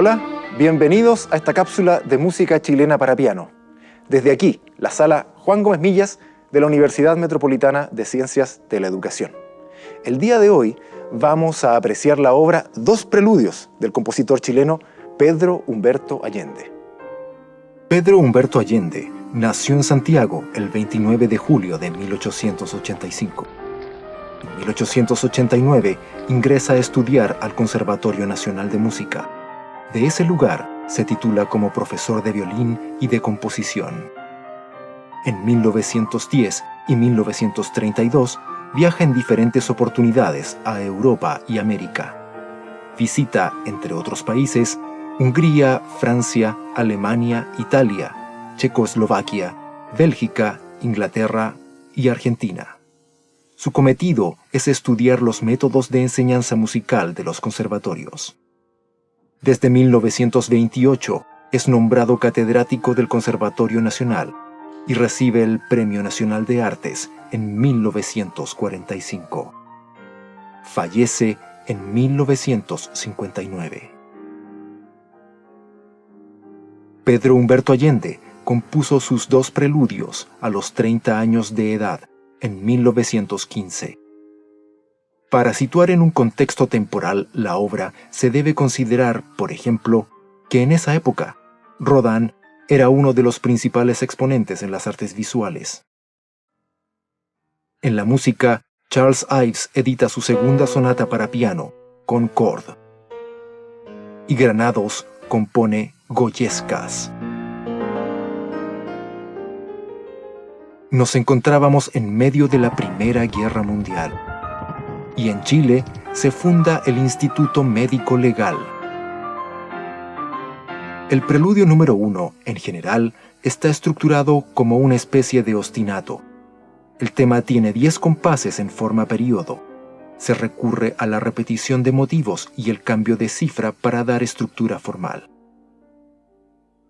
Hola, bienvenidos a esta cápsula de música chilena para piano. Desde aquí, la sala Juan Gómez Millas de la Universidad Metropolitana de Ciencias de la Educación. El día de hoy vamos a apreciar la obra Dos Preludios del compositor chileno Pedro Humberto Allende. Pedro Humberto Allende nació en Santiago el 29 de julio de 1885. En 1889 ingresa a estudiar al Conservatorio Nacional de Música. De ese lugar se titula como profesor de violín y de composición. En 1910 y 1932 viaja en diferentes oportunidades a Europa y América. Visita, entre otros países, Hungría, Francia, Alemania, Italia, Checoslovaquia, Bélgica, Inglaterra y Argentina. Su cometido es estudiar los métodos de enseñanza musical de los conservatorios. Desde 1928 es nombrado catedrático del Conservatorio Nacional y recibe el Premio Nacional de Artes en 1945. Fallece en 1959. Pedro Humberto Allende compuso sus dos preludios a los 30 años de edad en 1915. Para situar en un contexto temporal la obra, se debe considerar, por ejemplo, que en esa época, Rodin era uno de los principales exponentes en las artes visuales. En la música, Charles Ives edita su segunda sonata para piano, Concord. Y Granados compone Goyescas. Nos encontrábamos en medio de la Primera Guerra Mundial. Y en Chile se funda el Instituto Médico Legal. El preludio número 1, en general, está estructurado como una especie de ostinato. El tema tiene 10 compases en forma período. Se recurre a la repetición de motivos y el cambio de cifra para dar estructura formal.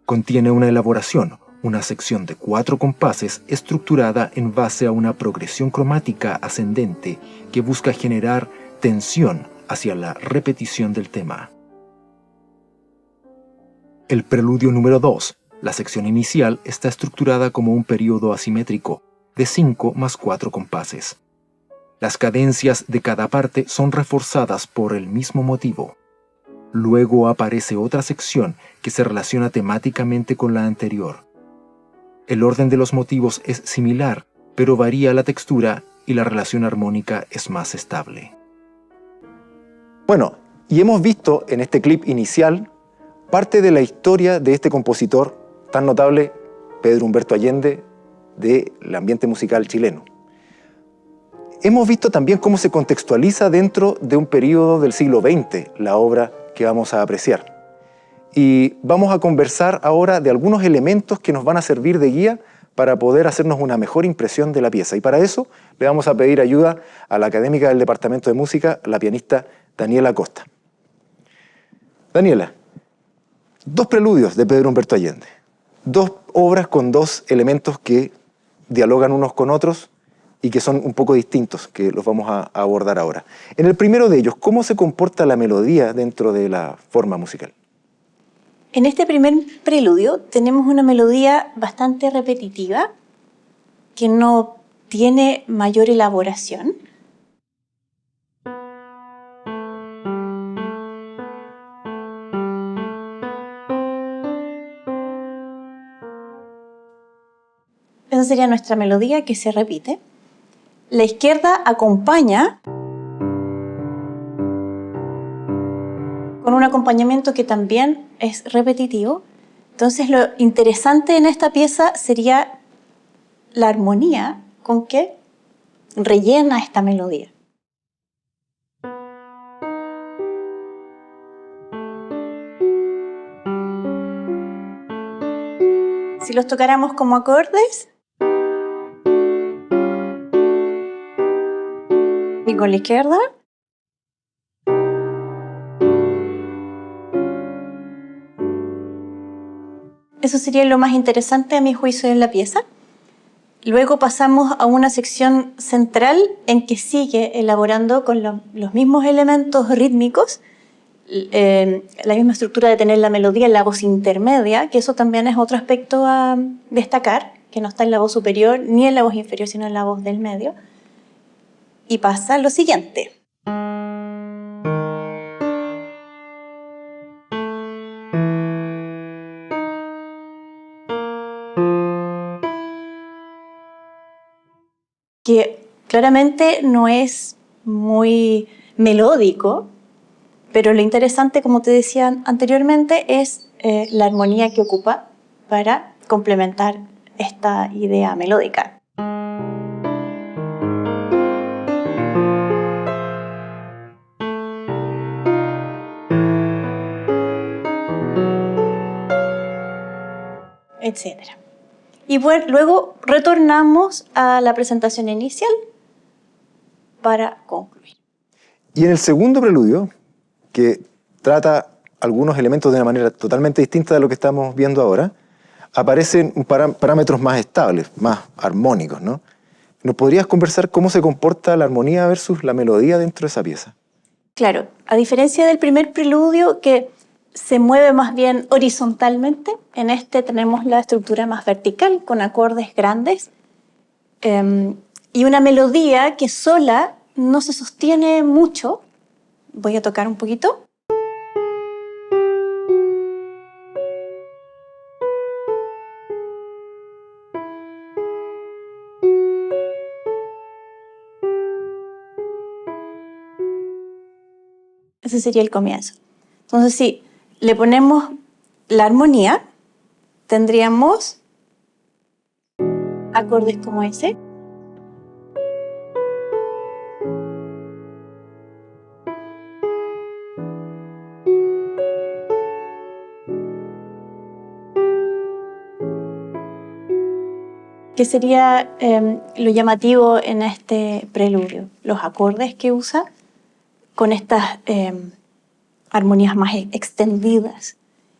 Contiene una elaboración, una sección de 4 compases estructurada en base a una progresión cromática ascendente que busca generar tensión hacia la repetición del tema. El preludio número 2, la sección inicial, está estructurada como un período asimétrico de 5 más 4 compases. Las cadencias de cada parte son reforzadas por el mismo motivo. Luego aparece otra sección que se relaciona temáticamente con la anterior. El orden de los motivos es similar, pero varía la textura y la relación armónica es más estable. Bueno, y hemos visto en este clip inicial parte de la historia de este compositor tan notable, Pedro Humberto Allende, del ambiente musical chileno. Hemos visto también cómo se contextualiza dentro de un periodo del siglo XX la obra que vamos a apreciar. Y vamos a conversar ahora de algunos elementos que nos van a servir de guía para poder hacernos una mejor impresión de la pieza. Y para eso le vamos a pedir ayuda a la académica del Departamento de Música, la pianista Daniela Costa. Daniela, dos preludios de Pedro Humberto Allende. Dos obras con dos elementos que dialogan unos con otros y que son un poco distintos, que los vamos a abordar ahora. En el primero de ellos, ¿cómo se comporta la melodía dentro de la forma musical? En este primer preludio tenemos una melodía bastante repetitiva que no tiene mayor elaboración. Esa sería nuestra melodía que se repite. La izquierda acompaña con un acompañamiento que también es repetitivo. Entonces lo interesante en esta pieza sería la armonía con que rellena esta melodía. Si los tocáramos como acordes, y con la izquierda, eso sería lo más interesante a mi juicio en la pieza. Luego pasamos a una sección central en que sigue elaborando con los mismos elementos rítmicos la misma estructura de tener la melodía en la voz intermedia, que eso también es otro aspecto a destacar, que no está en la voz superior ni en la voz inferior, sino en la voz del medio. Y pasa lo siguiente. Que claramente no es muy melódico, pero lo interesante, como te decía anteriormente, es la armonía que ocupa para complementar esta idea melódica. Etcétera. Y bueno, luego retornamos a la presentación inicial para concluir. Y en el segundo preludio, que trata algunos elementos de una manera totalmente distinta de lo que estamos viendo ahora, aparecen parámetros más estables, más armónicos, ¿no? ¿Nos podrías conversar cómo se comporta la armonía versus la melodía dentro de esa pieza? Claro, a diferencia del primer preludio que se mueve más bien horizontalmente, en este tenemos la estructura más vertical, con acordes grandes, y una melodía que sola no se sostiene mucho. Voy a tocar un poquito. Ese sería el comienzo. Entonces, si le ponemos la armonía, tendríamos acordes como ese. ¿Qué sería lo llamativo en este preludio? Los acordes que usa con estas armonías más extendidas.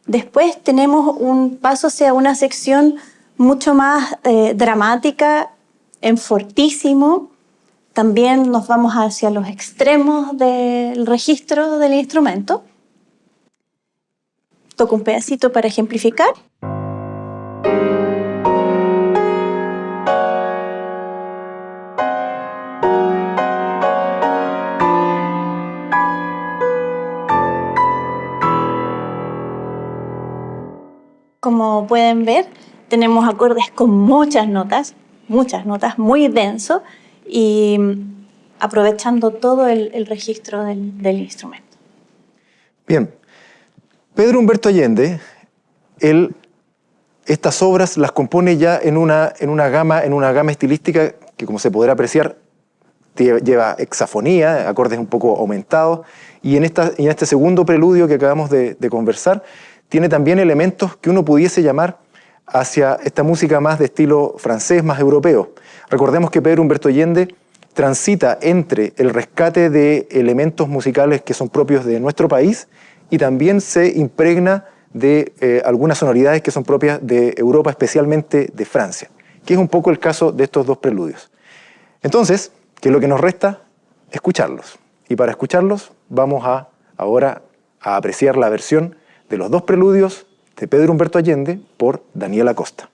Después tenemos un paso hacia una sección mucho más dramática, en fortísimo. También nos vamos hacia los extremos del registro del instrumento. Toco un pedacito para ejemplificar. Como pueden ver, tenemos acordes con muchas notas, muy denso y aprovechando todo el registro del instrumento. Bien, Pedro Humberto Allende, él estas obras las compone ya en una gama estilística que, como se podrá apreciar, lleva hexafonía, acordes un poco aumentados, y en este segundo preludio que acabamos de conversar, tiene también elementos que uno pudiese llamar hacia esta música más de estilo francés, más europeo. Recordemos que Pedro Humberto Allende transita entre el rescate de elementos musicales que son propios de nuestro país y también se impregna de algunas sonoridades que son propias de Europa, especialmente de Francia, que es un poco el caso de estos dos preludios. Entonces, que lo que nos resta, escucharlos. Y para escucharlos vamos ahora a apreciar la versión de los dos preludios de Pedro Humberto Allende por Daniel Acosta.